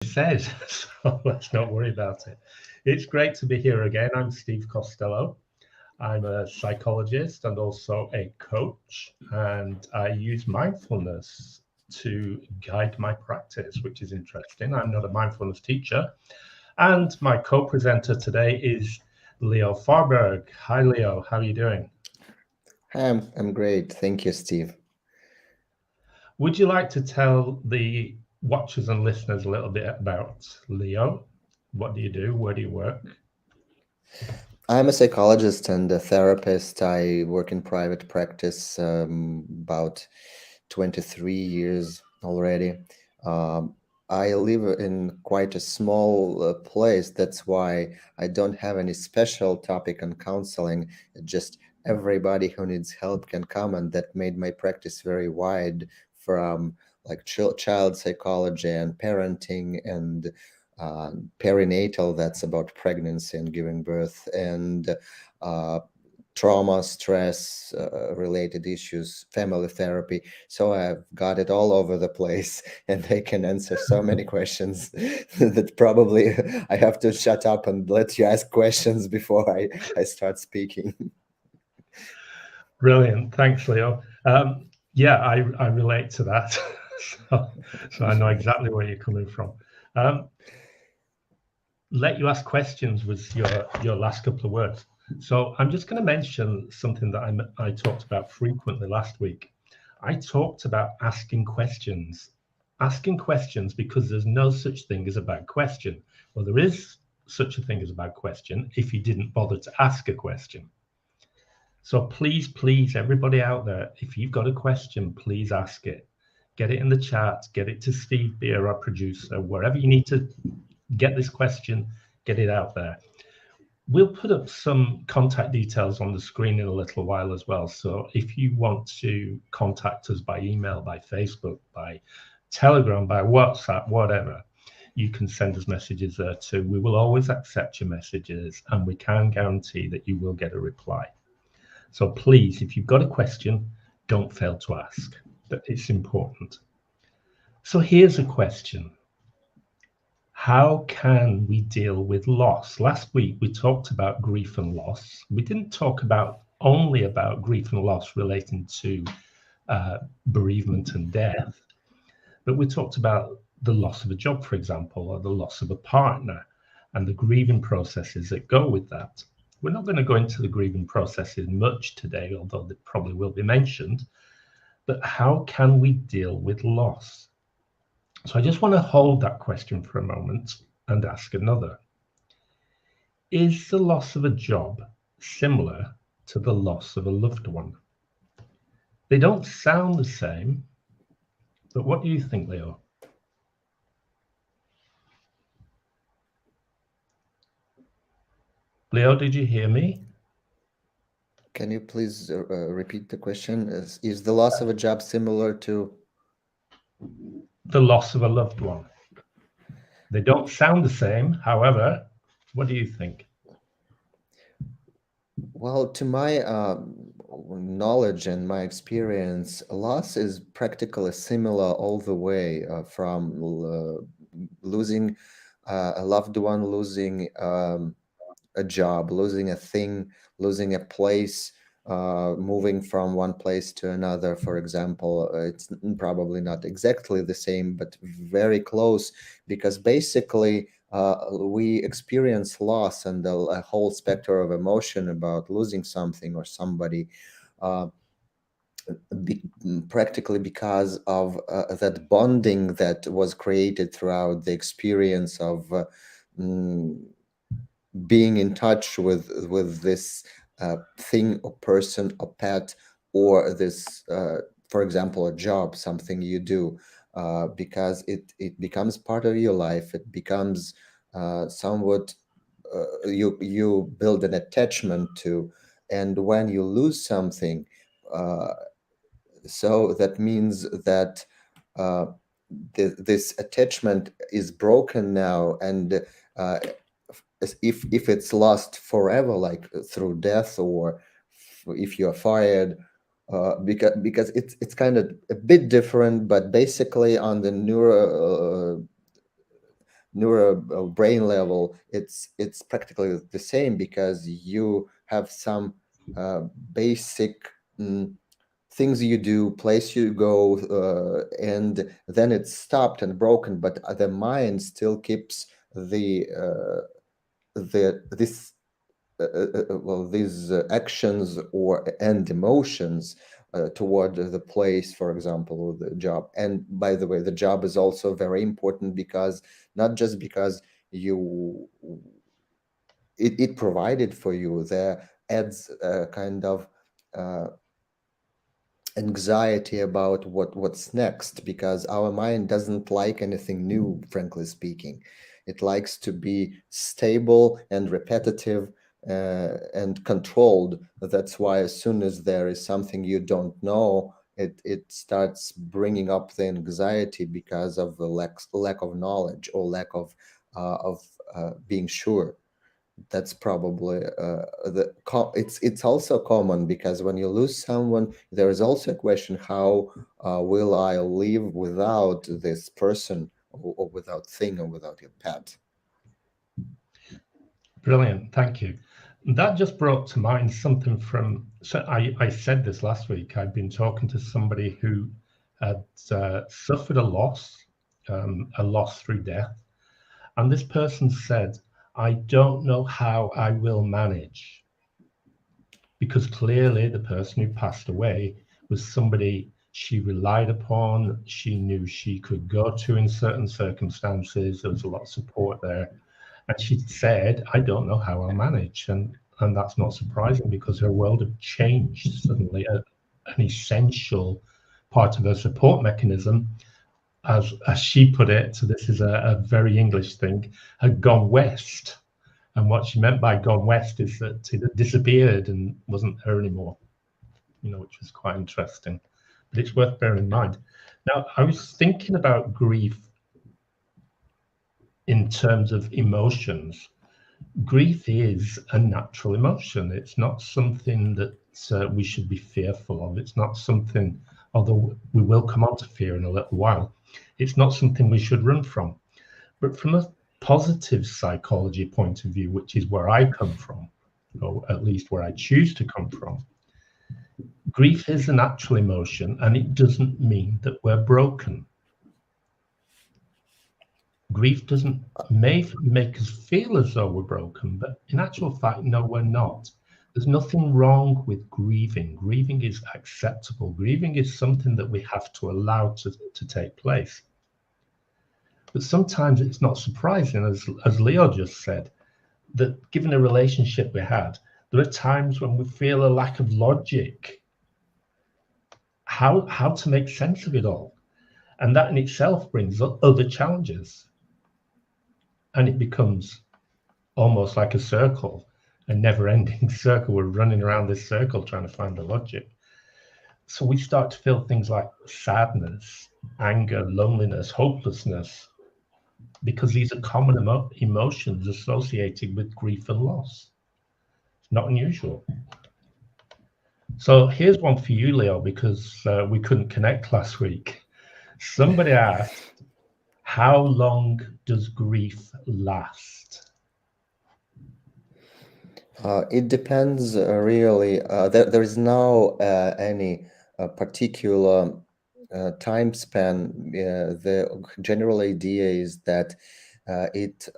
says, so let's not worry about it. It's great to be here again. I'm Steve Costello. I'm a psychologist and also a coach, and I use mindfulness to guide my practice, which is interesting. I'm not a mindfulness teacher, and my co-presenter today is Leo Farberg. Hi, Leo. How are you doing? Hi, I'm great. Thank you, Steve. Would you like to tell the watchers and listeners a little bit about Leo? What do you do? Where do you work? I'm a psychologist and a therapist. I work in private practice about 23 years already. Um, I live in quite a small place. That's why I don't have any special topic on counseling. Just everybody who needs help can come, and that made my practice very wide from like child psychology and parenting and perinatal, that's about pregnancy and giving birth, and uh, trauma, stress related issues, family therapy. So I've got it all over the place, and they can answer so many questions that probably I have to shut up and let you ask questions before I start speaking. Brilliant. Thanks, Leo. Yeah, I relate to that. so, so I know exactly where you're coming from. Um, let you ask questions was your last couple of words. So I'm just going to mention something that I talked about frequently last week. I talked about asking questions because there's no such thing as a bad question. Well, there is such a thing as a bad question if you didn't bother to ask a question. So please, everybody out there, if you've got a question, please ask it. Get it in the chat, get it to Steve Beer, our producer, wherever you need to get this question, get it out there. We'll put up some contact details on the screen in a little while as well. So if you want to contact us by email, by Facebook, by Telegram, by WhatsApp, whatever, you can send us messages there too. We will always accept your messages and we can guarantee that you will get a reply. So please, if you've got a question, don't fail to ask. But it's important. So here's a question. How can we deal with loss? Last week we talked about grief and loss. We didn't talk about only about grief and loss relating to bereavement and death, but we talked about the loss of a job, for example, or the loss of a partner and the grieving processes that go with that. We're not going to go into the grieving processes much today, although they probably will be mentioned. But how can we deal with loss? So I just want to hold that question for a moment and ask another. Is the loss of a job similar to the loss of a loved one? They don't sound the same, but what do you think, Leo? Leo, did you hear me? Can you please repeat the question? Is the loss of a job similar to? The loss of a loved one. They don't sound the same. However, what do you think? Well, to my knowledge and my experience, loss is practically similar all the way from losing a loved one, losing a job, losing a thing, losing a place, moving from one place to another, for example. It's probably not exactly the same, but very close, because basically we experience loss and a whole spectrum of emotion about losing something or somebody. Uh, be, Practically because of that bonding that was created throughout the experience of mm, being in touch with this thing or person or pet, or this for example a job, something you do, because it becomes part of your life. It becomes somewhat you build an attachment to, and when you lose something, uh, so that means that uh, this attachment is broken now, and uh, if it's lost forever, like through death, or if you're fired, because it's kind of a bit different, but basically on the neuro brain level, it's practically the same, because you have some basic mm, things you do, place you go, and then it's stopped and broken, but the mind still keeps the this well, these actions or and emotions toward the place, for example, or the job. And by the way, the job is also very important, because not just because you it provided for you, there adds a kind of uh, anxiety about what's next, because our mind doesn't like anything new, frankly speaking. It likes to be stable and repetitive and controlled. That's why as soon as there is something you don't know, it starts bringing up the anxiety, because of the lack of knowledge, or lack of being sure. That's probably it's also common, because when you lose someone, there is also a question: how will I live without this person, or without thing, or without your pet? Brilliant, thank you. That just brought to mind something from, so I said this last week. I'd been talking to somebody who had suffered a loss through death. And this person said, I don't know how I will manage, because clearly the person who passed away was somebody she relied upon, she knew she could go to in certain circumstances. There was a lot of support there. And she said, I don't know how I'll manage. And that's not surprising, because her world had changed suddenly. An essential part of her support mechanism, as she put it, so this is a very English thing, had gone west. And what she meant by gone west is that it had disappeared and wasn't her anymore, which was quite interesting. But it's worth bearing in mind. Now, I was thinking about grief in terms of emotions. Grief is a natural emotion. It's not something that we should be fearful of. It's not something, although we will come on to fear in a little while, it's not something we should run from. But from a positive psychology point of view, which is where I come from, or at least where I choose to come from, grief is a natural emotion, and it doesn't mean that we're broken. Grief doesn't may make us feel as though we're broken, but in actual fact, no, we're not. There's nothing wrong with grieving. Grieving is acceptable. Grieving is something that we have to allow to take place. But sometimes it's not surprising, as Leo just said, that given a relationship we had, there are times when we feel a lack of logic, how to make sense of it all. And that in itself brings other challenges. And it becomes almost like a circle, a never-ending circle. We're running around this circle trying to find the logic. So we start to feel things like sadness, anger, loneliness, hopelessness, because these are common emotions associated with grief and loss. It's not unusual. So here's one for you, Leo, because we couldn't connect last week. Somebody asked, how long does grief last? It depends, really. There is no any particular time span. The general idea is that it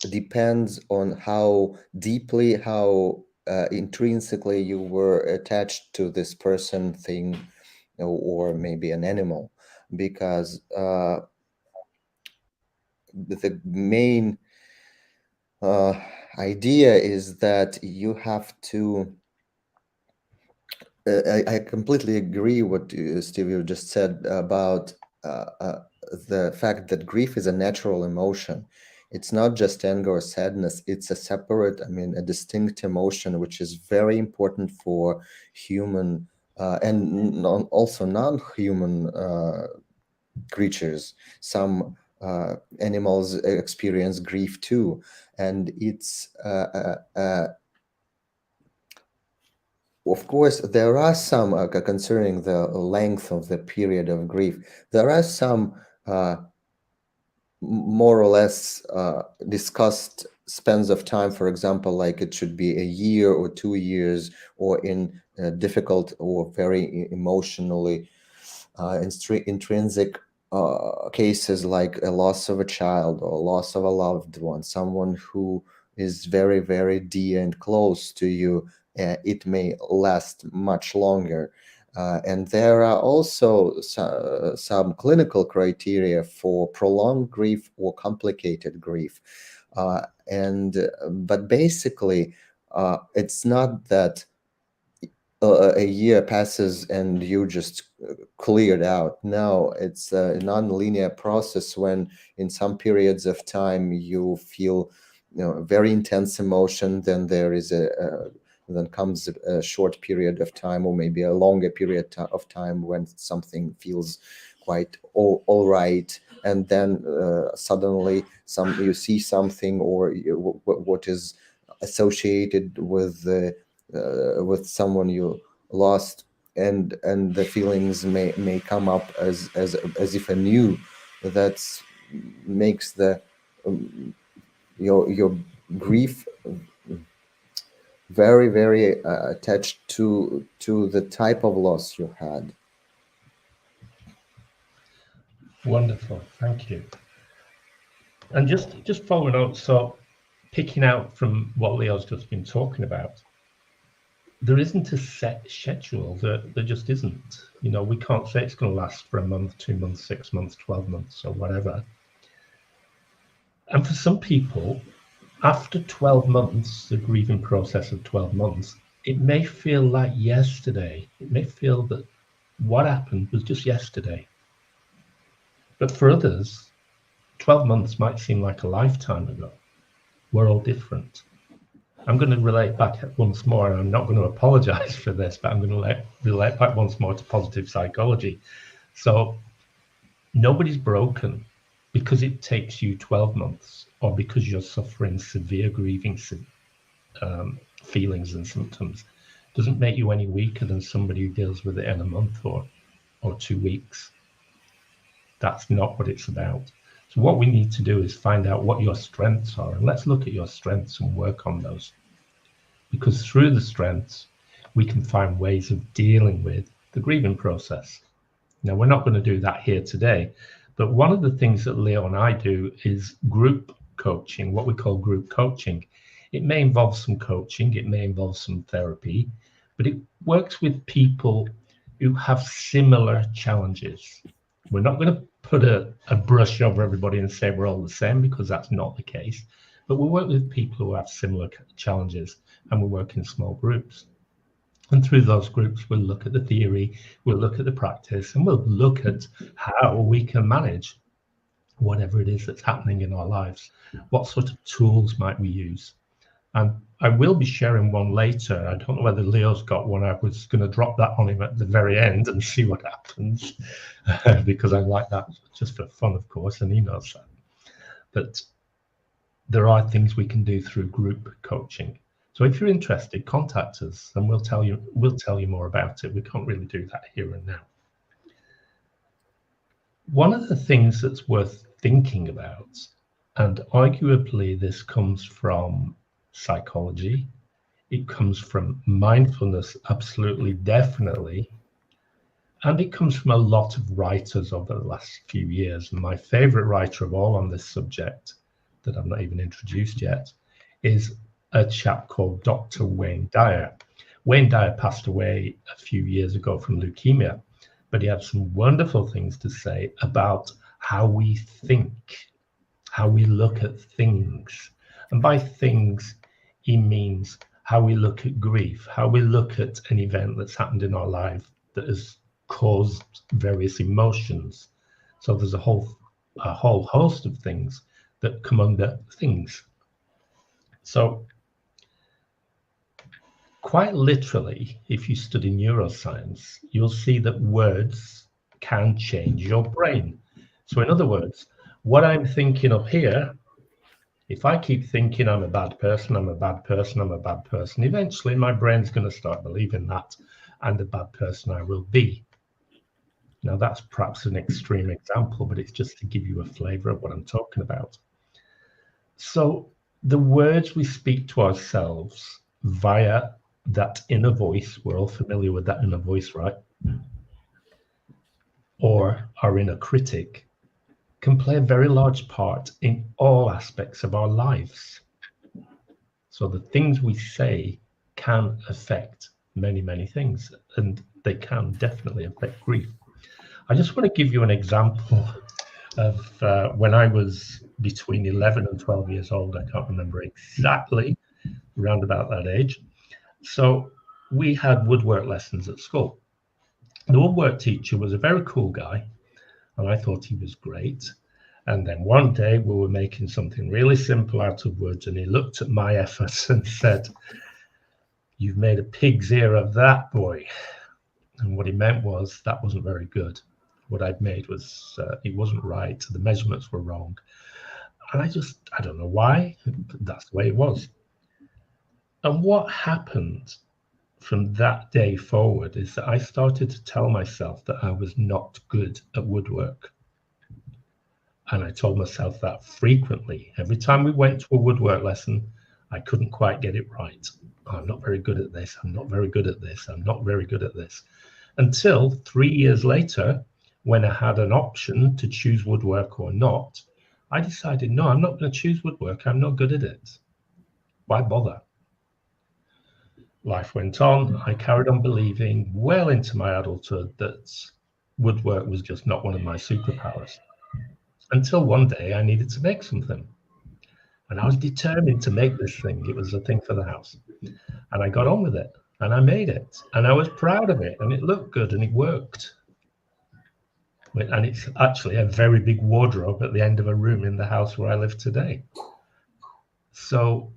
depends on how deeply, how intrinsically you were attached to this person, thing, or maybe an animal, because the main idea is that you have to. I completely agree what Steve, you just said about the fact that grief is a natural emotion. It's not just anger or sadness. It's a separate, I mean, a distinct emotion, which is very important for human and also non-human creatures. Some animals experience grief too, and it's of course, there are some concerning the length of the period of grief. There are some more or less discussed spans of time, for example, like it should be a year or 2 years, or in difficult or very emotionally intrinsic cases like a loss of a child or loss of a loved one, someone who is very, very dear and close to you, it may last much longer. And there are also some clinical criteria for prolonged grief or complicated grief. But basically, it's not that a year passes and you just cleared out. No, it's a non-linear process when in some periods of time you feel, very intense emotion, then there is then comes a short period of time, or maybe a longer period of time when something feels quite all right, and then suddenly you see something, or what is associated with someone you lost, and the feelings may come up as if anew. That makes the your grief very, very attached to the type of loss you had. Wonderful, thank you. And just following on, so picking out from what Leo's just been talking about, there isn't a set schedule. There just isn't. We can't say it's going to last for a month, 2 months, 6 months, 12 months, or whatever. And for some people, after 12 months, the grieving process of 12 months, it may feel like yesterday. It may feel that what happened was just yesterday. But for others, 12 months might seem like a lifetime ago. We're all different. I'm going to relate back once more, and I'm not going to apologize for this, but I'm going to relate back once more to positive psychology. So nobody's broken because it takes you 12 months, or because you're suffering severe grieving feelings and symptoms. It doesn't make you any weaker than somebody who deals with it in a month or 2 weeks. That's not what it's about. So what we need to do is find out what your strengths are, and let's look at your strengths and work on those. Because through the strengths, we can find ways of dealing with the grieving process. Now, we're not going to do that here today, but one of the things that Leo and I do is group coaching, what we call group coaching. It may involve some coaching, it may involve some therapy, but it works with people who have similar challenges. We're not going to put a brush over everybody and say we're all the same, because that's not the case. But we work with people who have similar challenges, and we work in small groups. And through those groups, we'll look at the theory, we'll look at the practice, and we'll look at how we can manage whatever it is that's happening in our lives. What sort of tools might we use? And I will be sharing one later. I don't know whether Leo's got one. I was going to drop that on him at the very end and see what happens, because I like that just for fun, of course, and he knows that. But there are things we can do through group coaching. So if you're interested, contact us and we'll tell you more about it. We can't really do that here and now. One of the things that's worth thinking about, and arguably this comes from psychology, it comes from mindfulness, absolutely, definitely, and it comes from a lot of writers over the last few years. And my favorite writer of all on this subject, that I've not even introduced yet, is a chap called Dr. Wayne Dyer. Wayne Dyer passed away a few years ago from leukemia, but he had some wonderful things to say about how we think, how we look at things. And by things, he means how we look at grief, how we look at an event that's happened in our life that has caused various emotions. So there's a whole host of things that come under things. So quite literally, if you study neuroscience, you'll see that words can change your brain. So in other words, what I'm thinking up here, if I keep thinking I'm a bad person, I'm a bad person, I'm a bad person, eventually my brain's going to start believing that, and the bad person I will be. Now, that's perhaps an extreme example, but it's just to give you a flavor of what I'm talking about. So, the words we speak to ourselves via that inner voice, we're all familiar with that inner voice, right? Or our inner critic, can play a very large part in all aspects of our lives. So, the things we say can affect many, many things, and they can definitely affect grief. I just want to give you an example of when I was between 11 and 12 years old. I can't remember exactly, around about that age. So we had woodwork lessons at school. The woodwork teacher was a very cool guy, and I thought he was great. And then one day we were making something really simple out of wood, and he looked at my efforts and said, "You've made a pig's ear of that, boy." And what he meant was that wasn't very good. What I'd made was, it wasn't right. The measurements were wrong. And I don't know why, but that's the way it was. And what happened from that day forward is that I started to tell myself that I was not good at woodwork. And I told myself that frequently. Every time we went to a woodwork lesson, I couldn't quite get it right. I'm not very good at this. I'm not very good at this. I'm not very good at this. Until 3 years later, when I had an option to choose woodwork or not, I decided, no, I'm not going to choose woodwork. I'm not good at it. Why bother? Life went on. I carried on believing well into my adulthood that woodwork was just not one of my superpowers. Until one day I needed to make something. And I was determined to make this thing. It was a thing for the house. And I got on with it and I made it. And I was proud of it. And it looked good and it worked. And it's actually a very big wardrobe at the end of a room in the house where I live today. So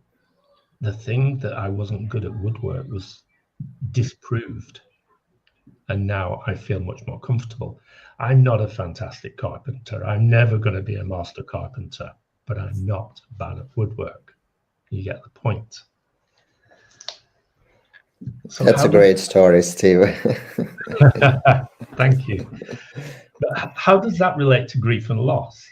the thing that I wasn't good at woodwork was disproved. And now I feel much more comfortable. I'm not a fantastic carpenter. I'm never going to be a master carpenter, but I'm not bad at woodwork. You get the point. So That's a great story, Steve. Thank you. But how does that relate to grief and loss?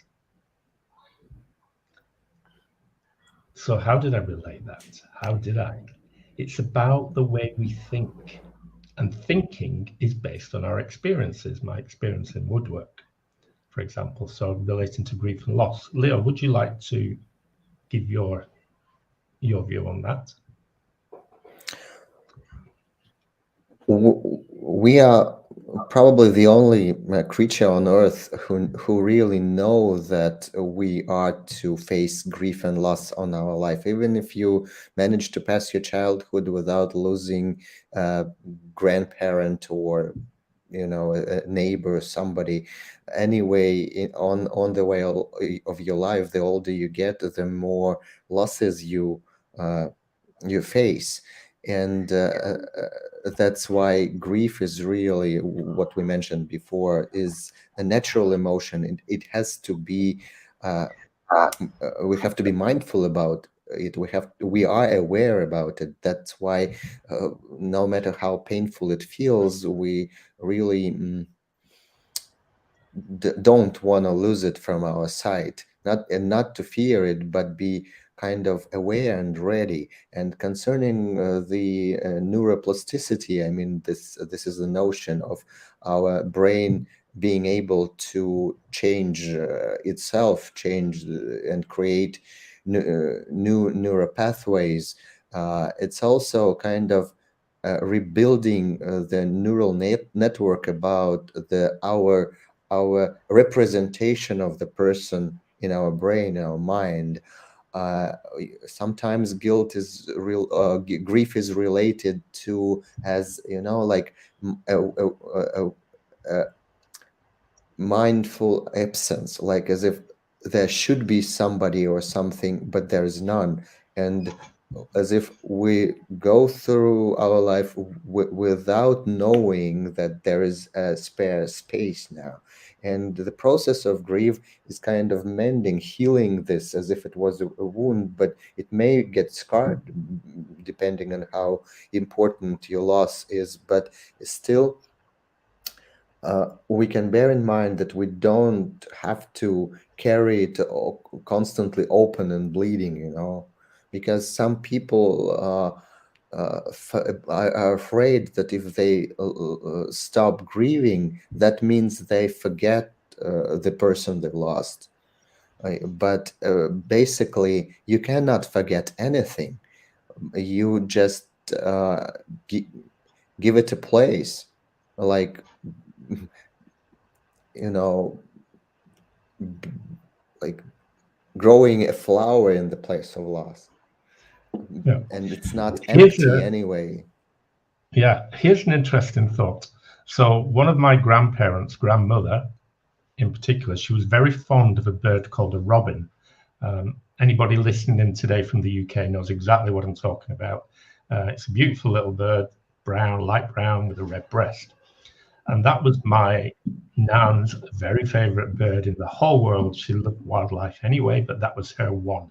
So how did I relate that? How did I? It's about the way we think. And thinking is based on our experiences, my experience in woodwork, for example. So relating to grief and loss. Leo, would you like to give your view on that? We are probably the only creature on earth who really know that we are to face grief and loss on our life. Even if you manage to pass your childhood without losing a grandparent or a neighbor or somebody, anyway, on the way of your life, the older you get, the more losses you face. And that's why grief is really what we mentioned before, is a natural emotion. It has to be we have to be mindful about it. We are aware about it. That's why no matter how painful it feels, we really don't want to lose it from our sight. Not to fear it, but be kind of aware and ready. And concerning the neuroplasticity, I mean, this is the notion of our brain being able to change itself, change and create new neural pathways. It's also kind of rebuilding the neural network about our representation of the person in our brain, our mind. Uh, Sometimes guilt is real. Grief is related to, as like a mindful absence, like as if there should be somebody or something, but there is none, and as if we go through our life without knowing that there is a spare space now. And the process of grief is kind of mending, healing this as if it was a wound, but it may get scarred depending on how important your loss is. But still, we can bear in mind that we don't have to carry it constantly open and bleeding, you know, because some people are afraid that if they stop grieving, that means they forget the person they lost. But basically, you cannot forget anything. You just gi- give it a place, like, you know, b- like growing a flower in the place of loss, Yeah. and it's not Here's empty a anyway. here's an interesting thought. So one of my grandparents, grandmother in particular, she was very fond of a bird called a robin. Anybody listening in today from the UK knows exactly what I'm talking about. It's a beautiful little bird, brown, light brown with a red breast. And that was my nan's very favorite bird in the whole world. She loved wildlife anyway, but that was her one.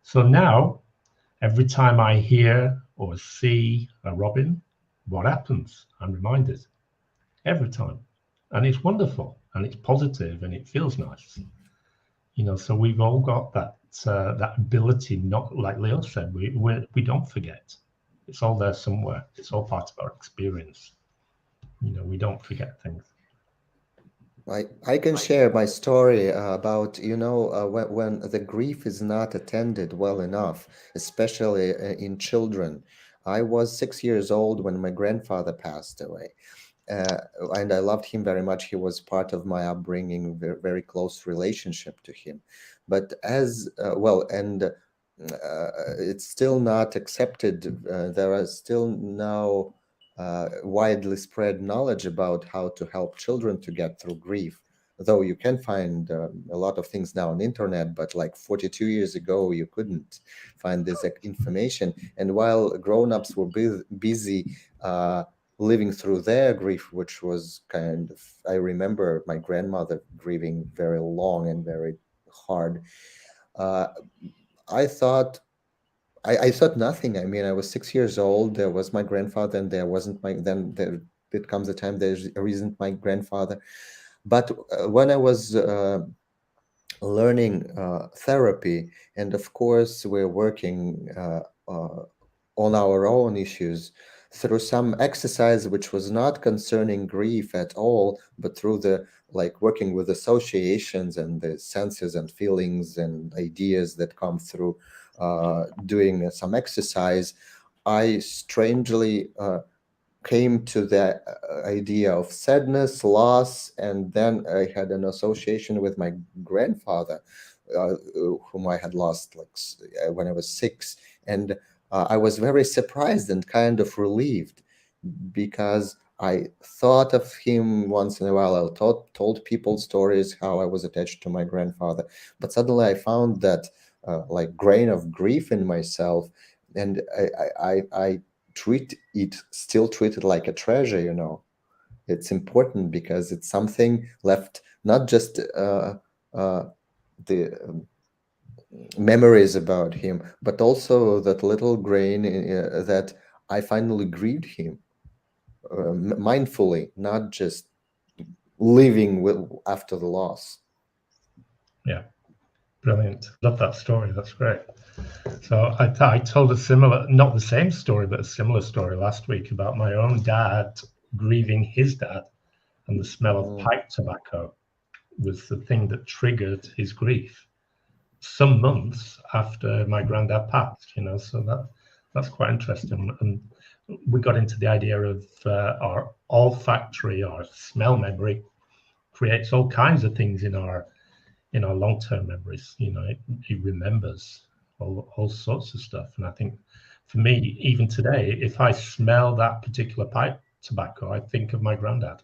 So now, every time I hear or see a robin, what happens? I'm reminded every time. And it's wonderful and it's positive and it feels nice. So we've all got that ability, not like Leo said, we don't forget. It's all there somewhere. It's all part of our experience. We don't forget things. I can share my story about, when the grief is not attended well enough, especially in children. I was 6 years old when my grandfather passed away. uh, and I loved him very much. He was part of my upbringing, very, very close relationship to him. But as well, and it's still not accepted. There are still now widely spread knowledge about how to help children to get through grief. Though you can find a lot of things now on the internet, but like 42 years ago, you couldn't find this information. And while grown-ups were busy living through their grief, which was kind of, I remember my grandmother grieving very long and very hard. Uh, I thought, I thought nothing. I mean, I was 6 years old. There was my grandfather, and there wasn't my. Then there comes a time there isn't my grandfather. But when I was learning therapy, and of course we're working on our own issues through some exercise which was not concerning grief at all, but through the like working with associations and the senses and feelings and ideas that come through doing some exercise. I strangely came to the idea of sadness, loss, and then I had an association with my grandfather, uh, whom I had lost when I was 6, and I was very surprised and kind of relieved because I thought of him once in a while. I told people stories how I was attached to my grandfather, but suddenly I found that like grain of grief in myself, and I treat it like a treasure. It's important because it's something left, not just the memories about him, but also that little grain that I finally grieved him mindfully, not just living with after the loss. Yeah, brilliant. Love that story. That's great. So I told a similar, not the same story, but a similar story last week about my own dad grieving his dad, and the smell of Mm, pipe tobacco was the thing that triggered his grief some months after my granddad passed. So that's quite interesting. And we got into the idea of our olfactory or smell memory creates all kinds of things in our long-term memories. It remembers all sorts of stuff. And I think for me, even today, if I smell that particular pipe tobacco, I think of my granddad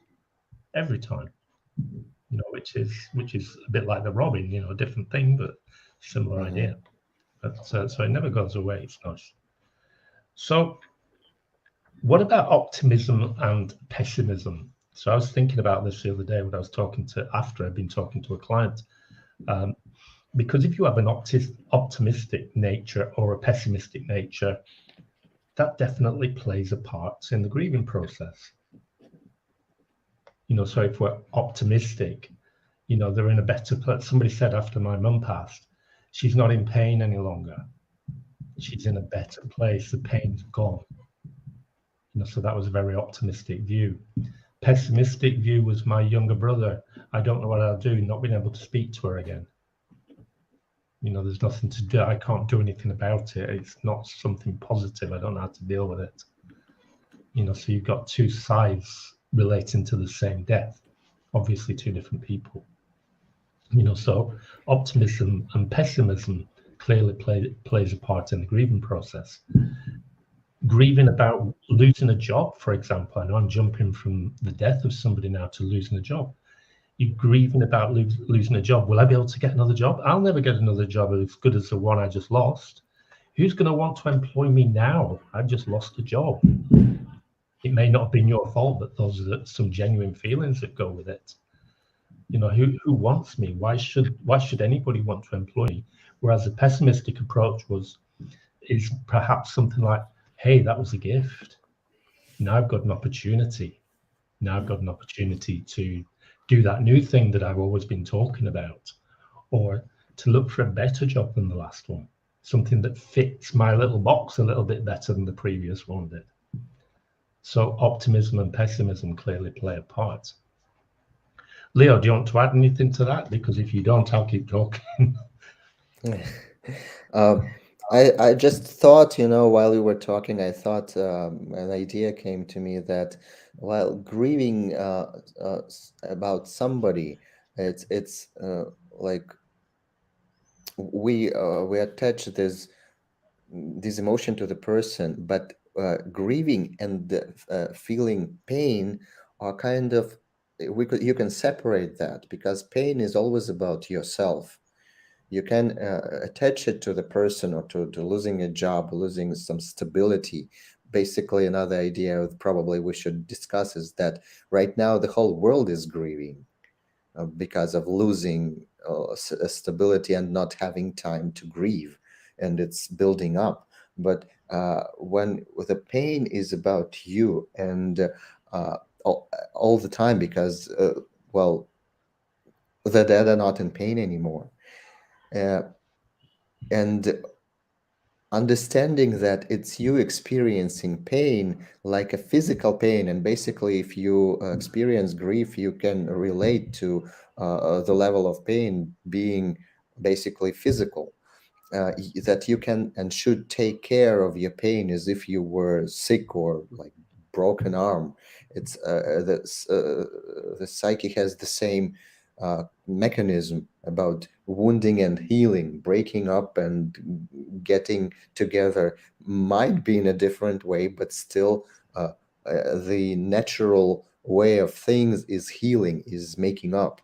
every time. Which is a bit like the robin. A different thing, but similar mhm. idea. But so it never goes away. It's nice. So what about optimism and pessimism? So I was thinking about this the other day when I was after I'd been talking to a client. Um, because if you have an optimistic nature or a pessimistic nature, that definitely plays a part in the grieving process. So if we're optimistic, they're in a better place. Somebody said after my mum passed, she's not in pain any longer. She's in a better place. The pain's gone. So that was a very optimistic view. Pessimistic view was my younger brother. I don't know what I'll do, not being able to speak to her again. There's nothing to do. I can't do anything about it. It's not something positive. I don't know how to deal with it. So you've got two sides relating to the same death, obviously two different people. So optimism and pessimism clearly plays a part in the grieving process. Grieving about losing a job, for example. I know I'm jumping from the death of somebody now to losing a job. You're grieving about losing a job. Will I be able to get another job? I'll never get another job as good as the one I just lost. Who's going to want to employ me now? I've just lost a job. It may not have been your fault, but those are some genuine feelings that go with it. Who wants me? Why should anybody want to employ me? Whereas the pessimistic approach is perhaps something like, hey, that was a gift. Now I've got an opportunity. Now I've got an opportunity to do that new thing that I've always been talking about, or to look for a better job than the last one, something that fits my little box a little bit better than the previous one did. So optimism and pessimism clearly play a part. Leo, do you want to add anything to that? Because if you don't, I'll keep talking. I just thought, while you were talking, I thought an idea came to me that while grieving about somebody, it's like we attach this emotion to the person, but grieving and feeling pain are kind of, you can separate that, because pain is always about yourself. You can attach it to the person, or to losing a job, losing some stability. Basically, another idea probably we should discuss is that right now the whole world is grieving because of losing stability and not having time to grieve, and it's building up. But when the pain is about you, and all the time, because the dead are not in pain anymore. And understanding that it's you experiencing pain like a physical pain, and basically if you experience grief, you can relate to the level of pain being basically physical, that you can and should take care of your pain as if you were sick or like broken arm. It's the psyche has the same mechanism about wounding and healing, breaking up and getting together, might be in a different way, but still the natural way of things is healing, is making up,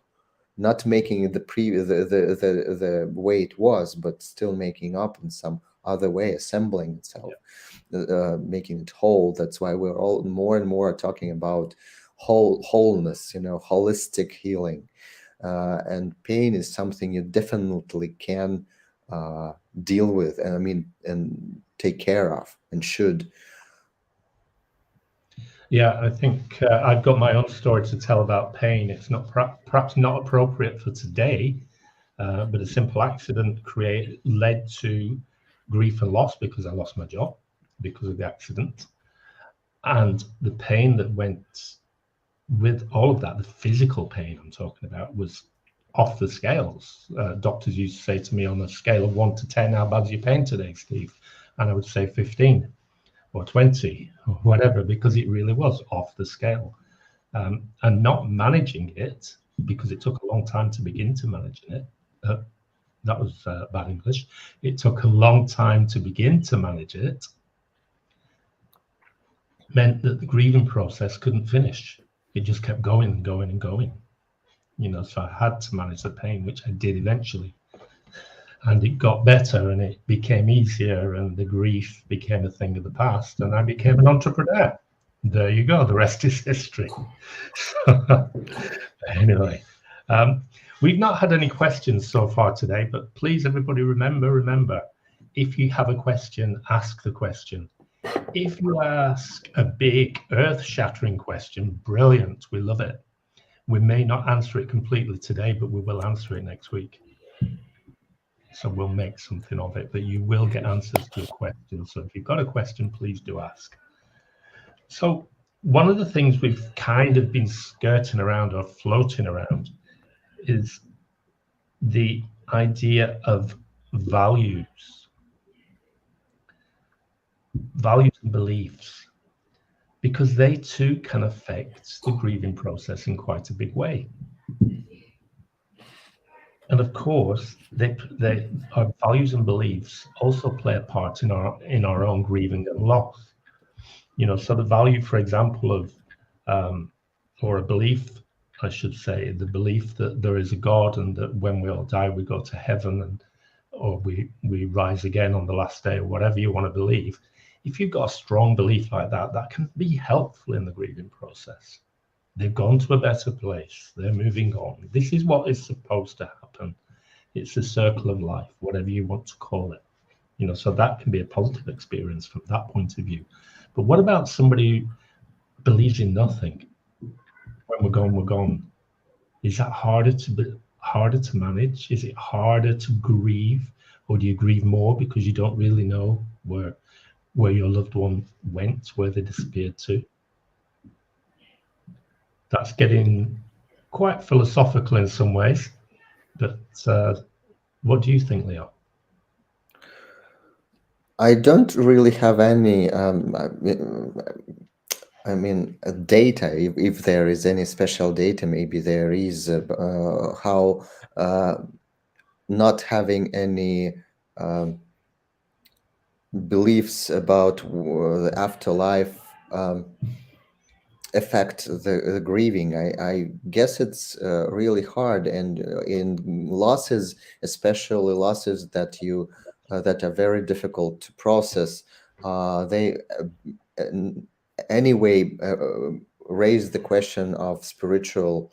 not making it the way it was, but still making up in some other way, assembling itself, making it whole. That's why we're all more and more talking about wholeness, holistic healing. And pain is something you definitely can deal with, and take care of, and should. Yeah, I think I've got my own story to tell about pain. It's not perhaps not appropriate for today, but a simple accident led to grief and loss, because I lost my job because of the accident, and the pain that went with all of that, the physical pain I'm talking about, was off the scales. Doctors used to say to me, on a scale of 1 to 10, how bad's your pain today, Steve? And I would say 15 or 20 or whatever, because it really was off the scale. And not managing it, because it took a long time to begin to manage it. That was bad English. It took a long time to begin to manage it, meant that the grieving process couldn't finish. It just kept going and going and going. So I had to manage the pain, which I did eventually. And it got better, and it became easier, and the grief became a thing of the past, and I became an entrepreneur. There you go. The rest is history. Anyway, we've not had any questions so far today, but please, everybody, remember, if you have a question, ask the question. If you ask a big earth-shattering question, brilliant, we love it. We may not answer it completely today, but we will answer it next week. So we'll make something of it, but you will get answers to your questions. So if you've got a question, please do ask. So one of the things we've kind of been skirting around or floating around is the idea of values and beliefs, because they too can affect the grieving process in quite a big way. And of course, our values and beliefs also play a part in our own grieving and loss. So the value, for example, of or a belief, I should say, the belief that there is a God and that when we all die we go to heaven, or we rise again on the last day, or whatever you want to believe. If you've got a strong belief like that, that can be helpful in the grieving process. They've gone to a better place. They're moving on. This is what is supposed to happen. It's the circle of life, whatever you want to call it. So that can be a positive experience from that point of view. But what about somebody who believes in nothing? When we're gone, we're gone. Is that harder to manage? Is it harder to grieve, or do you grieve more because you don't really know where your loved one went, where they disappeared to? That's getting quite philosophical in some ways, but what do you think, Leo? I don't really have any data, if there is any special data. Maybe there is how not having any beliefs about the afterlife affect the grieving. I guess it's really hard, and in losses, especially losses that that are very difficult to process, they anyway raise the question of spiritual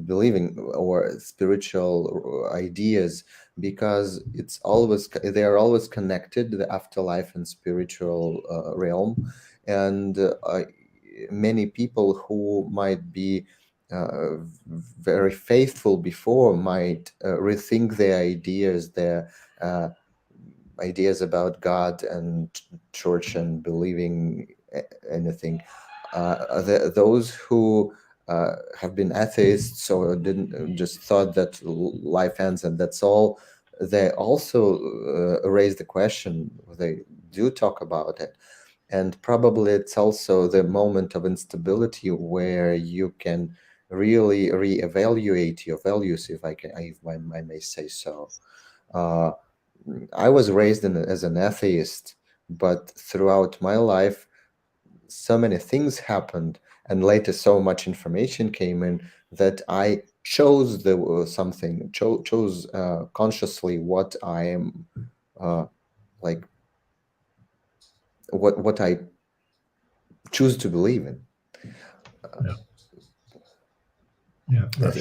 believing or spiritual ideas, because they are always connected, the afterlife and spiritual realm. And many people who might be very faithful before might rethink their ideas about God and church and believing anything. Those who have been atheists or didn't just thought that life ends and that's all, they also raise the question. They do talk about it. And probably it's also the moment of instability where you can really reevaluate your values, if I may say so. I was raised as an atheist, but throughout my life, so many things happened, and later so much information came in that I chose chose consciously what I am like, what I choose to believe in. As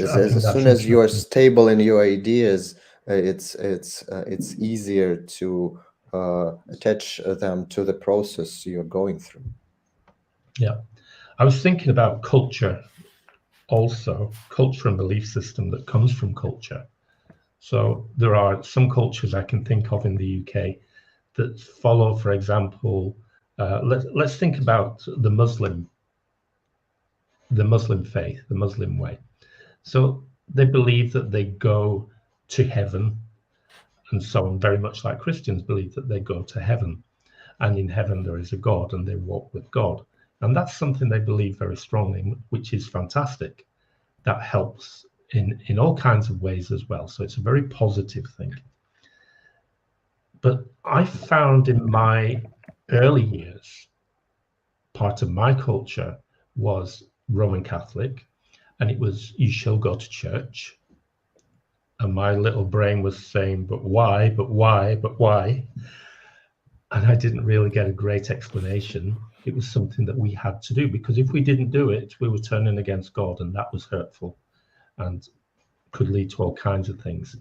soon as you are stable in your ideas, it's easier to attach them to the process you're going through. Yeah, I was thinking about culture also, culture and belief system that comes from culture. So there are some cultures I can think of in the UK that follow, for example, let's think about the Muslim faith, the Muslim way. So they believe that they go to heaven, and so on, very much like Christians believe that they go to heaven, and in heaven there is a God and they walk with God. And that's something they believe very strongly, which is fantastic. That helps in all kinds of ways as well. So it's a very positive thing. But I found in my early years, part of my culture was Roman Catholic, and it was, you shall go to church. And my little brain was saying, but why, but why, but why? And I didn't really get a great explanation. It was something that we had to do, because if we didn't do it, we were turning against God, and that was hurtful and could lead to all kinds of things.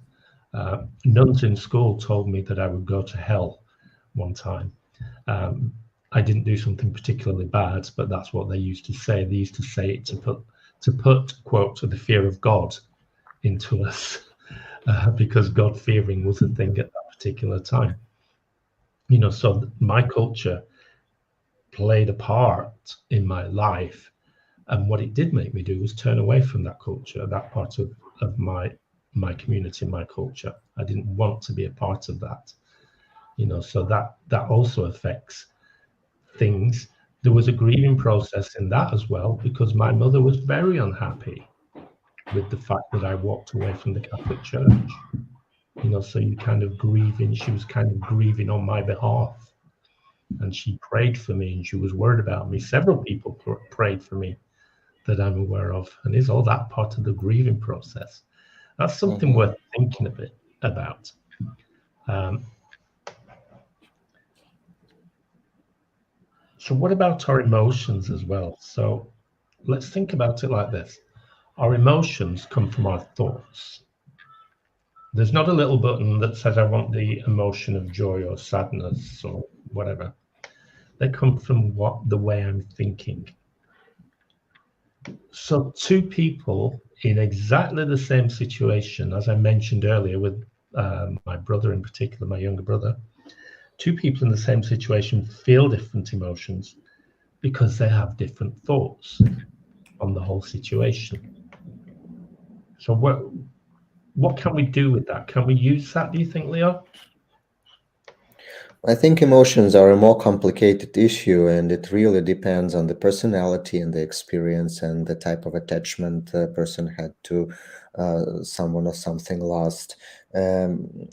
Nuns in school told me that I would go to hell one time. I didn't do something particularly bad, but that's what they used to say. They used to say it to put, quote, the fear of God into us, because God-fearing was a thing at that particular time. So my culture played a part in my life, and what it did make me do was turn away from that culture, that part of my community, my culture. I didn't want to be a part of that. So that also affects things. There was a grieving process in that as well, because my mother was very unhappy with the fact that I walked away from the Catholic Church. So you kind of grieving, she was kind of grieving on my behalf, and she prayed for me, and she was worried about me. Several people prayed for me that I'm aware of, and is all that part of the grieving process? That's something worth thinking a bit about. So what about our emotions as well? So let's think about it like this. Our emotions come from our thoughts. There's not a little button that says I want the emotion of joy or sadness or whatever. They come from the way I'm thinking. So two people in exactly the same situation, as I mentioned earlier with my brother in particular, my younger brother, two people in the same situation feel different emotions because they have different thoughts on the whole situation. So what can we do with that? Can we use that, do you think, Leo? I think emotions are a more complicated issue, and it really depends on the personality and the experience and the type of attachment a person had to someone or something lost. Again,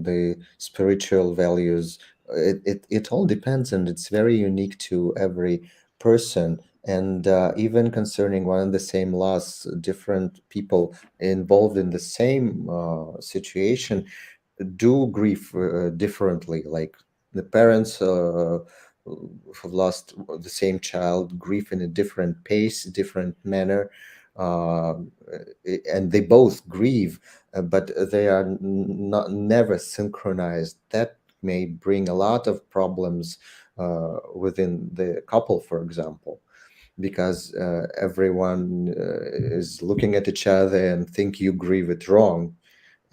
the spiritual values, it all depends, and it's very unique to every person. And even concerning one and the same loss, different people involved in the same situation do grieve differently. Like the parents who've lost the same child grieve in a different pace, different manner, uh, and they both grieve, but they are not never synchronized. That may bring a lot of problems within the couple, for example, because everyone is looking at each other and think you grieve it wrong,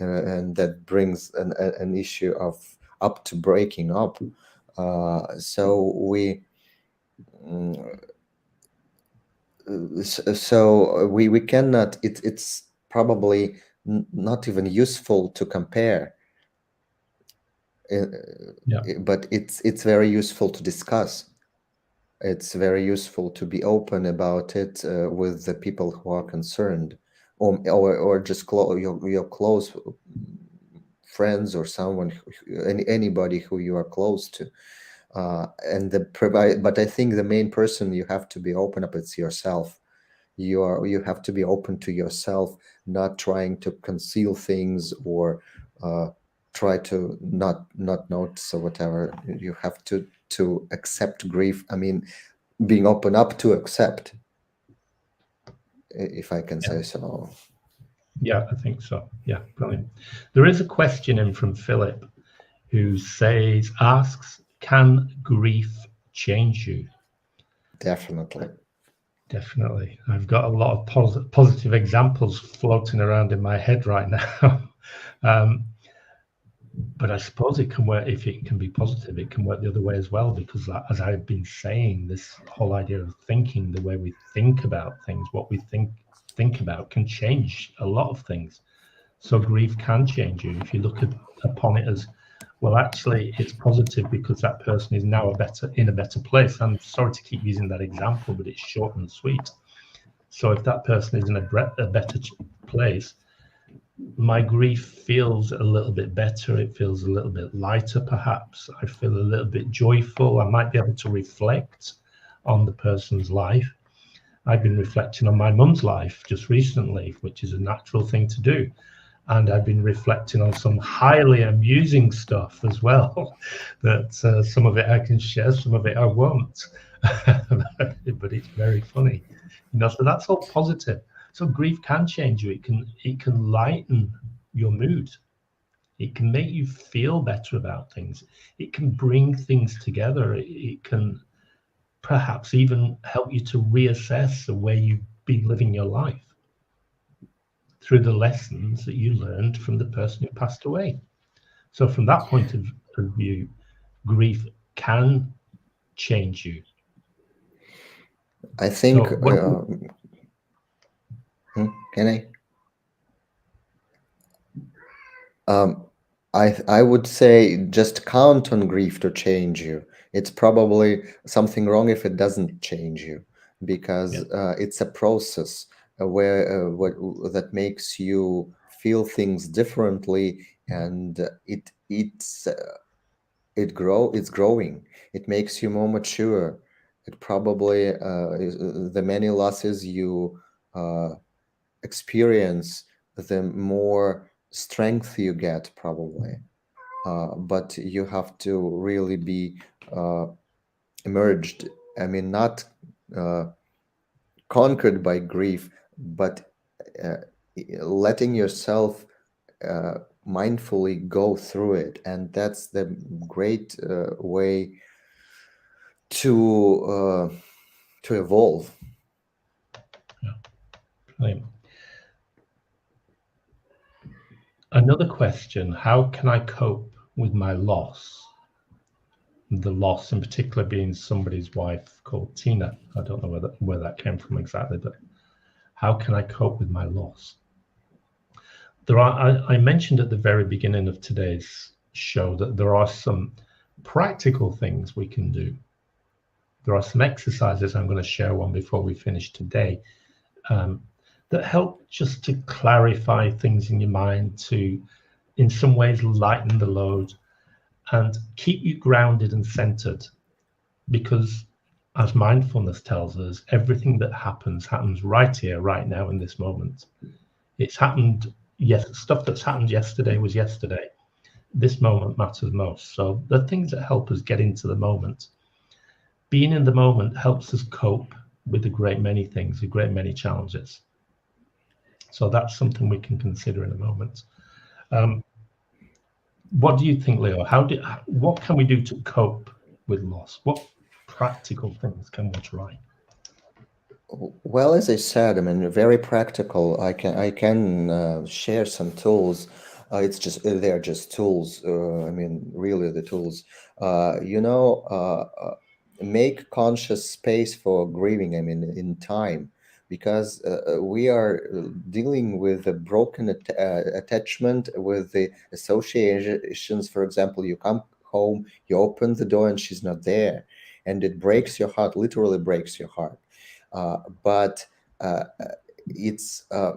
and that brings an issue of up to breaking up. So mm, we cannot. It's probably not even useful to compare, but it's very useful to discuss. It's very useful to be open about it with the people who are concerned, or just your close friends or someone, anybody who you are close to. But I think the main person you have to be open up, it's yourself. You have to be open to yourself, not trying to conceal things or try to not notice or whatever. You have to accept grief. I mean, being open up to accept, if I can say so. Yeah, I think so. Yeah, brilliant. There is a question in from Philip who asks, can grief change you? Definitely. Definitely. I've got a lot of positive examples floating around in my head right now. But I suppose it can work. If it can be positive, it can work the other way as well, because as I've been saying, this whole idea of thinking, the way we think about things, what we think about can change a lot of things. So grief can change you if you look upon it as, well, actually it's positive because that person is now in a better place. I'm sorry to keep using that example, but it's short and sweet. So if that person is in a better place, my grief feels a little bit better. It feels a little bit lighter, perhaps. I feel a little bit joyful. I might be able to reflect on the person's life. I've been reflecting on my mum's life just recently, which is a natural thing to do. And I've been reflecting on some highly amusing stuff as well, that some of it I can share, some of it I won't. But it's very funny. So that's all positive. So grief can change you. It can lighten your mood. It can make you feel better about things. It can bring things together. It can perhaps even help you to reassess where you've been living your life through the lessons that you learned from the person who passed away. So from that point of view, grief can change you. I think, So what can I? I would say just count on grief to change you. It's probably something wrong if it doesn't change you, because yeah, it's a process that makes you feel things differently, and it's growing. It makes you more mature. It probably the many losses you uh, experience, the more strength you get, probably. But you have to really be uh, emerged. I mean, not uh, conquered by grief, but uh, letting yourself mindfully go through it. And that's the great way to evolve. yeah. Brilliant. Another question: how can I cope with my loss? The loss, in particular, being somebody's wife called Tina. I don't know where that came from exactly, but how can I cope with my loss? I mentioned at the very beginning of today's show that there are some practical things we can do. There are some exercises. I'm going to share one before we finish today, that help just to clarify things in your mind, to in some ways lighten the load and keep you grounded and centered. Because as mindfulness tells us, everything that happens right here, right now, in this moment. It's happened, yes, stuff that's happened yesterday was yesterday. This moment matters most. So the things that help us get into the moment, being in the moment helps us cope with a great many things, a great many challenges. So that's something we can consider in a moment. Um, what do you think, Leo? What can we do to cope with loss? What practical things can we try? Well, as I said, I mean, very practical. I can share some tools. It's just they're just tools. I mean, really the tools. Make conscious space for grieving. I mean, in time, because we are dealing with a broken attachment with the associations. For example, you come home, you open the door, and she's not there, and it breaks your heart. Literally breaks your heart. But uh, it's uh,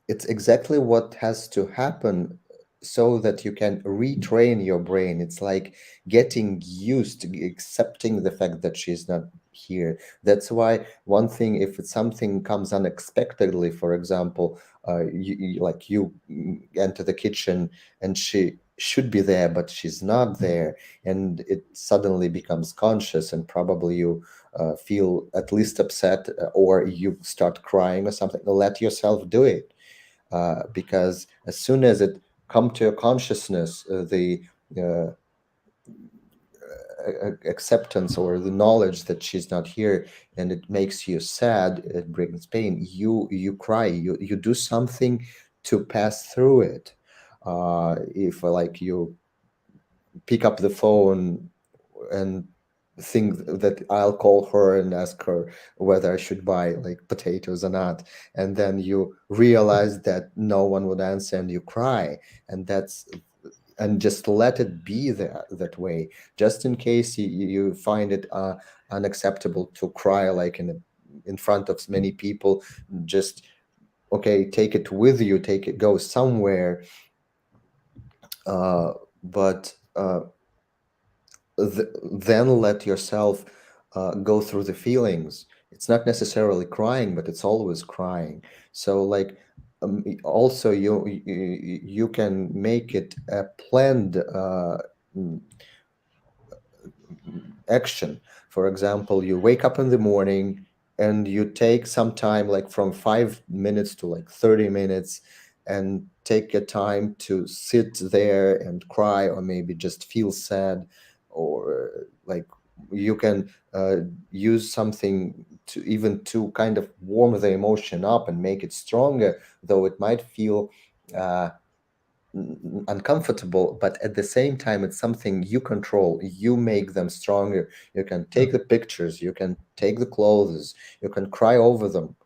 it's exactly what has to happen so that you can retrain your brain. It's like getting used to accepting the fact that she's not here. That's why one thing, if it's something comes unexpectedly, for example, like you enter the kitchen and she should be there but she's not there, and it suddenly becomes conscious, and probably you feel at least upset, or you start crying or something. Let yourself do it, because as soon as it come to your consciousness, the uh, acceptance or the knowledge that she's not here, and it makes you sad, it brings pain, you cry, you do something to pass through it. If like you pick up the phone and think that I'll call her and ask her whether I should buy like potatoes or not. And then you realize that no one would answer and you cry. And that's and just let it be that way, just in case you find it unacceptable to cry like in front of many people. Just okay, take it with you, take it, go somewhere, but then let yourself go through the feelings. It's not necessarily crying, but it's always crying. So like also you can make it a planned mm, action. For example, you wake up in the morning and you take some time, like from 5 minutes to like 30 minutes, and take a time to sit there and cry, or maybe just feel sad, or like you can use something to kind of warm the emotion up and make it stronger, though it might feel uh, uncomfortable, but at the same time it's something you control. You make them stronger. You can take the pictures, you can take the clothes, you can cry over them,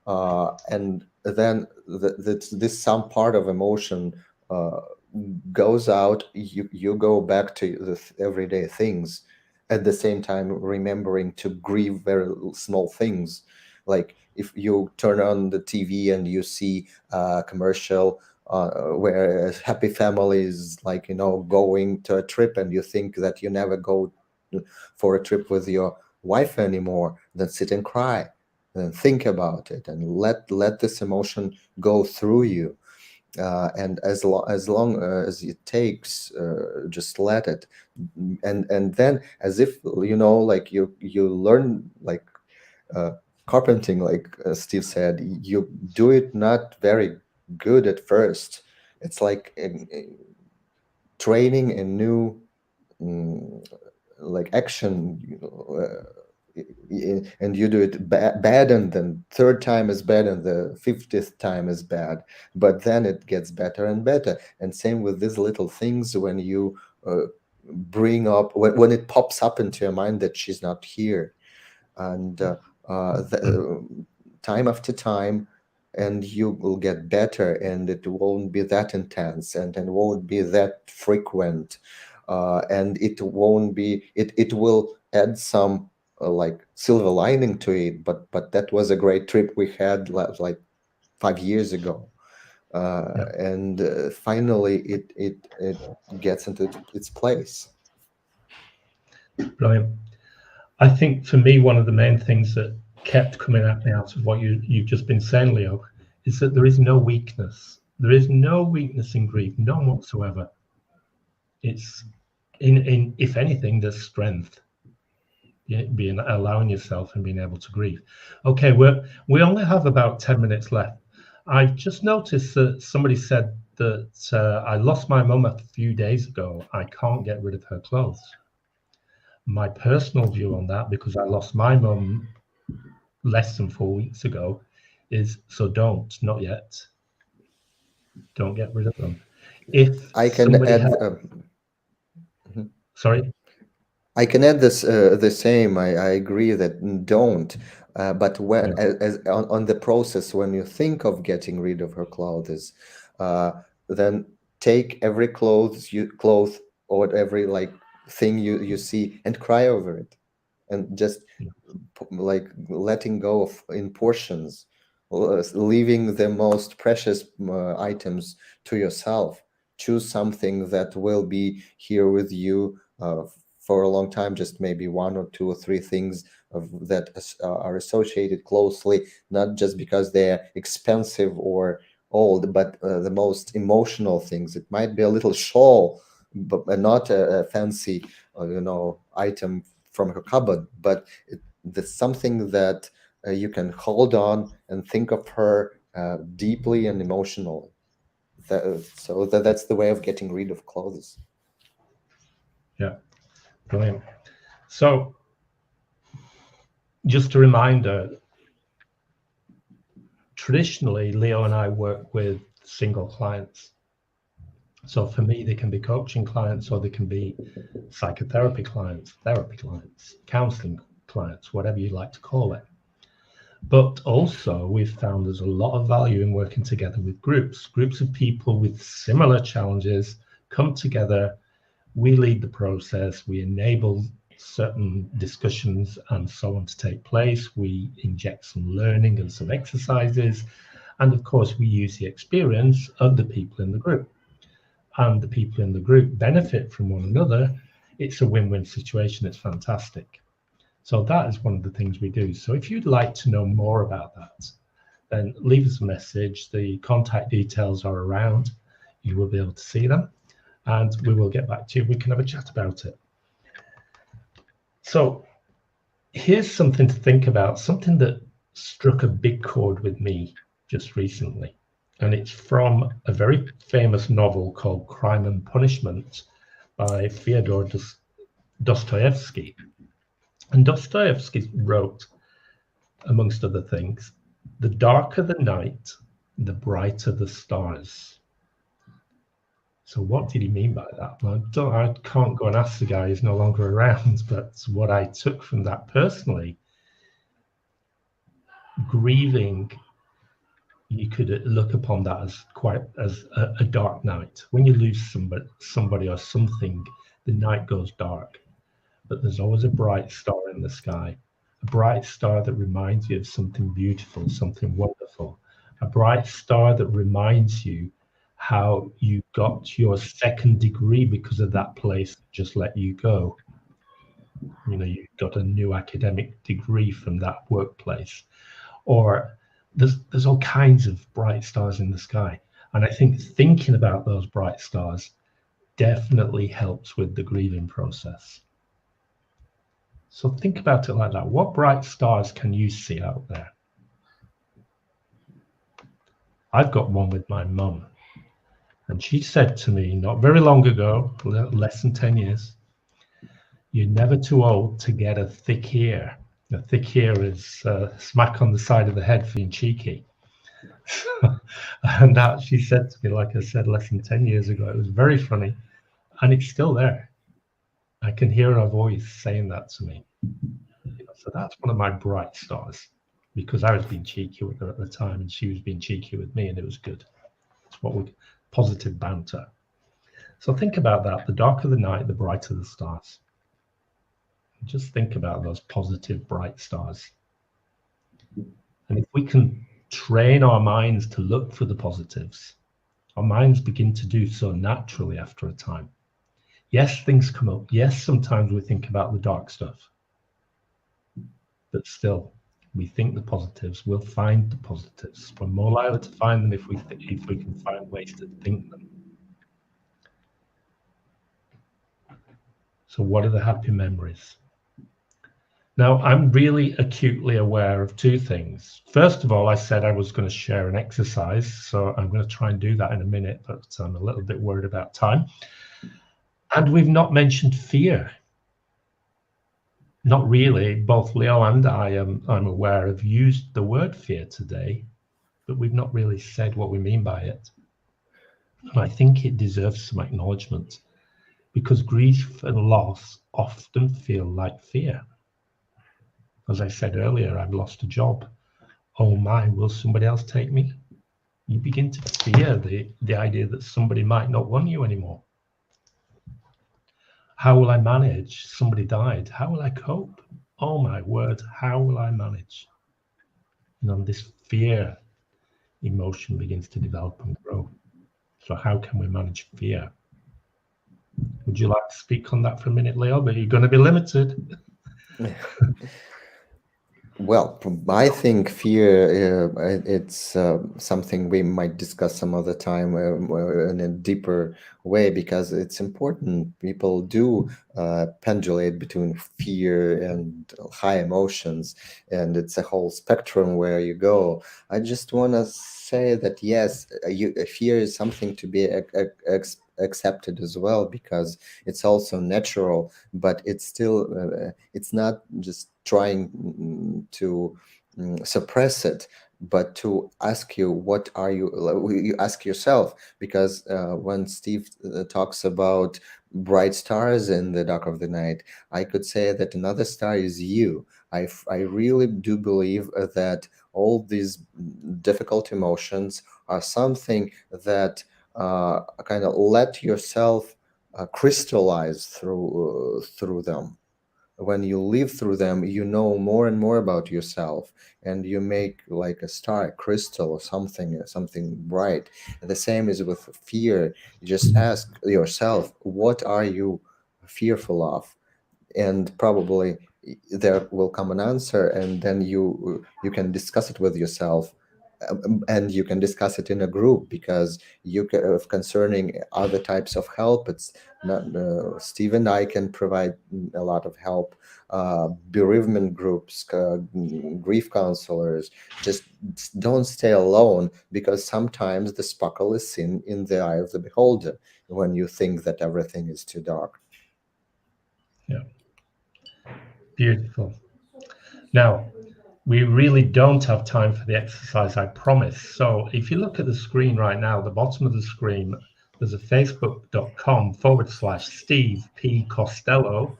and then this some part of emotion uh, goes out. You go back to the everyday things, at the same time remembering to grieve very small things. Like if you turn on the TV and you see a commercial where a happy family is, like, going to a trip, and you think that you never go for a trip with your wife anymore, then sit and cry and think about it and let this emotion go through you. And as long as it takes, just let it. And then, as if, like you learn, like uh, carpenting, like Steve said, you do it not very good at first. It's like training a new, mm, like action, and you do it bad, and then third time is bad, and the 50th time is bad, but then it gets better and better. And same with these little things, when you bring up, when it pops up into your mind that she's not here, and time after time, and you will get better, and it won't be that intense, and won't be that frequent, and it will add some like silver lining to it. But that was a great trip we had like 5 years ago, Yeah, and finally it gets into its place. brilliant. I think for me, one of the main things that kept coming at me out of what you've just been saying, Leo, is that there is no weakness. There is no weakness in grief, none whatsoever. It's in if anything, there's strength. Being allowing yourself and being able to grieve. Okay, we only have about 10 minutes left. I've just noticed that somebody said that I lost my mum a few days ago. I can't get rid of her clothes. My personal view on that, because I lost my mum less than 4 weeks ago, is so not yet. Don't get rid of them. If I can somebody add had, sorry, I can add this the same. I agree that don't. But when, yeah, as on the process, when you think of getting rid of her clothes, uh, then take every cloth, or every like thing you see, and cry over it, and just like letting go of in portions, leaving the most precious items to yourself. Choose something that will be here with you for a long time, just maybe one or two or three things that are associated closely, not just because they're expensive or old, but the most emotional things. It might be a little shawl, but not a fancy item from her cupboard, but that's something that you can hold on and think of her deeply and emotionally. That's the way of getting rid of clothes. yeah, brilliant. So just a reminder, traditionally, Leo and I work with single clients. So for me, they can be coaching clients, or they can be psychotherapy clients, therapy clients, counseling clients, whatever you like to call it. But also, we've found there's a lot of value in working together with groups of people with similar challenges come together. We lead the process, we enable certain discussions and so on to take place. We inject some learning and some exercises. And of course, we use the experience of the people in the group. And the people in the group benefit from one another. It's a win-win situation. It's fantastic. So that is one of the things we do. So if you'd like to know more about that, then leave us a message. The contact details are around. You will be able to see them, and we will get back to you. We can have a chat about it. So here's something to think about, something that struck a big chord with me just recently. And it's from a very famous novel called Crime and Punishment by Fyodor Dostoevsky. And Dostoevsky wrote, amongst other things, the darker the night, the brighter the stars. So what did he mean by that? Well, I can't go and ask the guy who's no longer around, but what I took from that personally, grieving, you could look upon that as quite as a dark night. When you lose somebody or something, the night goes dark. But there's always a bright star in the sky, a bright star that reminds you of something beautiful, something wonderful, a bright star that reminds you how you got your second degree because of that place that just let you go. You know, you got a new academic degree from that workplace, or there's all kinds of bright stars in the sky. And I think thinking about those bright stars definitely helps with the grieving process. So think about it like that. What bright stars can you see out there? I've got one with my mum. And she said to me not very long ago, less than 10 years, you're never too old to get a thick ear. A thick ear is smack on the side of the head for being cheeky. And that she said to me, like I said, less than 10 years ago. It was very funny. And it's still there. I can hear her voice saying that to me. So that's one of my bright stars, because I was being cheeky with her at the time and she was being cheeky with me, and it was good. It's what we positive banter. So think about that. The darker the night, the brighter the stars. Just think about those positive, bright stars. And if we can train our minds to look for the positives, our minds begin to do so naturally after a time. Yes, things come up. Yes, sometimes we think about the dark stuff. But still, we think the positives. We'll find the positives. We're more likely to find them if we can find ways to think them. So what are the happy memories? Now, I'm really acutely aware of two things. First of all, I said I was going to share an exercise, so I'm going to try and do that in a minute, but I'm a little bit worried about time. And we've not mentioned fear. Not really. Both Leo and I'm aware, have used the word fear today, but we've not really said what we mean by it. And I think it deserves some acknowledgement, because grief and loss often feel like fear. As I said earlier, I've lost a job. Oh my, will somebody else take me? You begin to fear the idea that somebody might not want you anymore. How will I manage? Somebody died. How will I cope? Oh my word, how will I manage? This fear emotion begins to develop and grow. So how can we manage fear? Would you like to speak on that for a minute, Leo? But you're going to be limited. Well, I think fear, it's something we might discuss some other time in a deeper way, because it's important. People do pendulate between fear and high emotions, and it's a whole spectrum where you go. I just want to say that, yes, fear is something to be accepted as well, because it's also natural, but it's still it's not just trying to suppress it, but to ask you, what are you ask yourself, because when Steve talks about bright stars in the dark of the night, I could say that another star is you. I really do believe that all these difficult emotions are something that kind of let yourself crystallize through them. When you live through them, you know more and more about yourself, and you make like a star, a crystal, or something bright. And the same is with fear. You just ask yourself, what are you fearful of? And probably there will come an answer, and then you can discuss it with yourself, and you can discuss it in a group, because you can, concerning other types of help, it's not Steve and I can provide a lot of help, bereavement groups, grief counselors. Just don't stay alone, because sometimes the sparkle is seen in the eye of the beholder when you think that everything is too dark. Yeah. Beautiful. Now, we really don't have time for the exercise, I promise. So if you look at the screen right now, the bottom of the screen, there's a facebook.com/Steve P. Costello.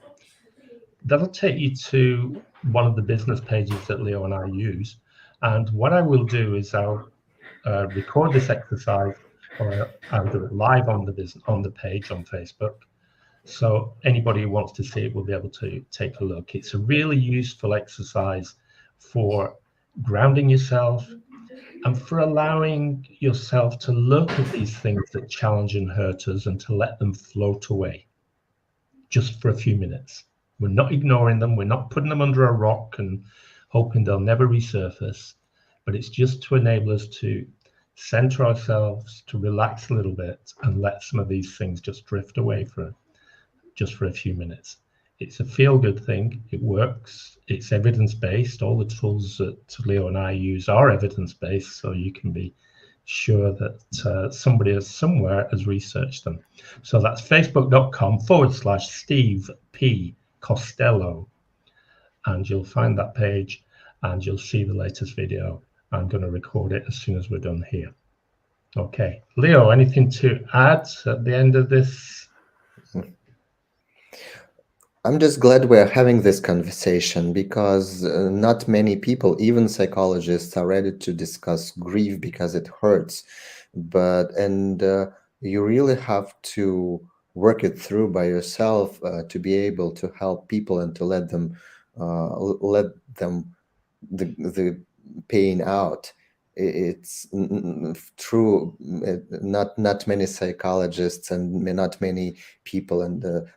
That'll take you to one of the business pages that Leo and I use. And what I will do is I'll record this exercise, or I'll do it live on the page on Facebook. So anybody who wants to see it will be able to take a look. It's a really useful exercise for grounding yourself and for allowing yourself to look at these things that challenge and hurt us and to let them float away just for a few minutes. We're not ignoring them. We're not putting them under a rock and hoping they'll never resurface, but it's just to enable us to center ourselves, to relax a little bit and let some of these things just drift away for just for a few minutes. It's a feel-good thing. It works. It's evidence-based. All the tools that Leo and I use are evidence-based, so you can be sure that somebody somewhere has researched them. So that's facebook.com/Steve P. Costello. And you'll find that page and you'll see the latest video. I'm going to record it as soon as we're done here. Okay. Leo, anything to add at the end of this? I'm just glad we're having this conversation because not many people, even psychologists, are ready to discuss grief because it hurts. You really have to work it through by yourself to be able to help people and to let them the pain out. It's true. Not many psychologists and not many people and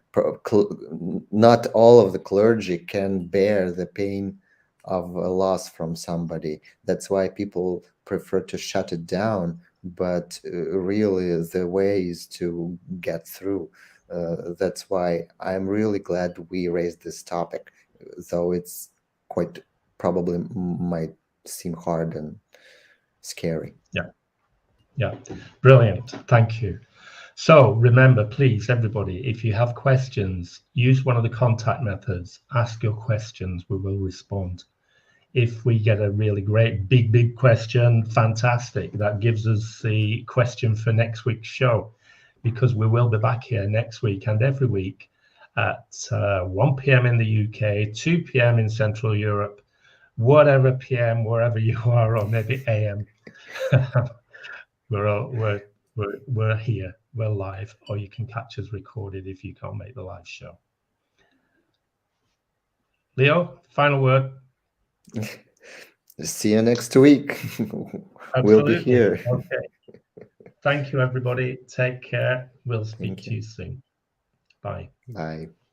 not all of the clergy can bear the pain of a loss from somebody. That's why people prefer to shut it down. But really, the way is to get through. That's why I'm really glad we raised this topic, though it's quite probably might seem hard and scary. Yeah, brilliant. Thank you. So remember, please, everybody, if you have questions, use one of the contact methods. Ask your questions. We will respond. If we get a really great, big question, fantastic. That gives us the question for next week's show, because we will be back here next week and every week at 1 p.m. in the UK, 2 p.m. in Central Europe, whatever p.m., wherever you are, or maybe a.m. We're here, we're live, or you can catch us recorded if you can't make the live show. Leo, final word. See you next week. We'll be here. Okay. Thank you, everybody. Take care. We'll speak to you soon. Bye. Bye.